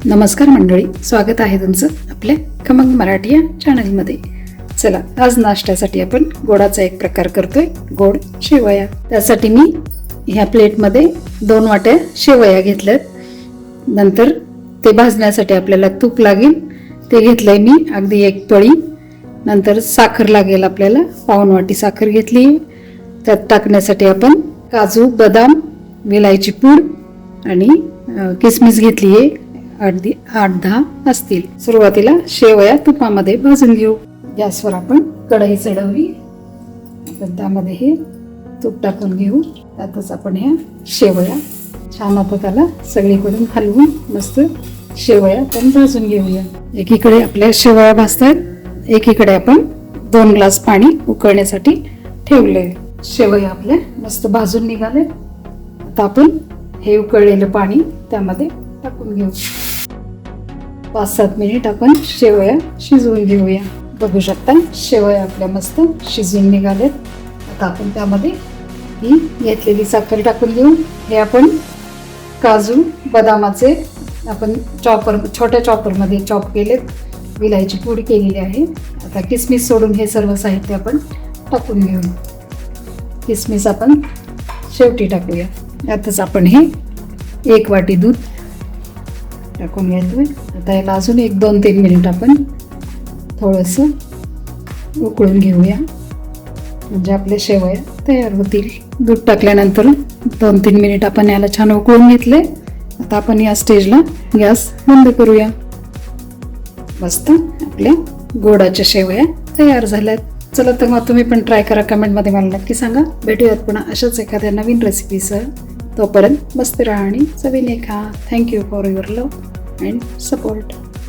नमस्कार मंडळी, स्वागत आहे तुमचं आपल्या खमंग मराठी या चॅनलमध्ये. चला, आज नाश्त्यासाठी आपण गोडाचा एक प्रकार करतोय, गोड शेवया. त्यासाठी मी ह्या प्लेटमध्ये 2 वाट्या शेवया घेतल्यात. नंतर ते भाजण्यासाठी आपल्याला तूप लागेल, ते घेतलंय मी अगदी 1 पळी. नंतर साखर लागेल, आपल्याला 1/2 वाटी साखर घेतली. त्यात टाकण्यासाठी आपण काजू, बदाम, विलायची पूड आणि किसमिस घेतली आहे. 8-10 असतील. सुरुवातीला शेवया तुपामध्ये भाजून घेऊ. गॅसवर आपण कढई चढवली, आपण त्यामध्ये हे तूप टाकून घेऊ. त्यातच आपण ह्या शेवया छान आता त्याला सगळीकडून हलवून मस्त शेवया पण भाजून घेऊया. एकीकडे आपल्या शेवया भाजतात, एकीकडे आपण 2 ग्लास पाणी उकळण्यासाठी ठेवले. शेवया आपल्या मस्त भाजून निघाले. आता आपण हे उकळलेलं पाणी त्यामध्ये टाकून घेऊ. 5-7 मिनिट आपण शेवया शिजवून घेऊया. बघू शकता, शेवया आपल्या मस्त शिजून निघालेत. आता आपण त्यामध्ये ही घेतलेली साखर टाकून घेऊ. हे आपण काजू, बदामाचे आपण छोट्या चॉपरमध्ये चॉप केलेत. विलायची पूड केलेली आहे. आता किसमिस सोडून हे सर्व साहित्य आपण टाकून घेऊ. किसमिस आपण शेवटी टाकूया. यातच आपण हे 1 वाटी दूध टाकून घेतोय. आता याला अजून 1-2-3 मिनिट आपण थोडंसं उकळून घेऊया, म्हणजे आपले शेवया तयार होतील. दूध टाकल्यानंतर 2-3 मिनिट आपण याला छान उकळून घेतले. आता आपण या स्टेजला गॅस बंद करूया. मस्त आपल्या गोडाच्या शेवया तयार झाल्यात. चला तर मग तुम्ही पण ट्राय करा. कमेंटमध्ये मला नक्की सांगा. भेटूयात पुन्हा अशाच एखाद्या नवीन रेसिपीसह. तोपर्यंत मस्त राहा आणि चवीने खा. Thank you for your love and support.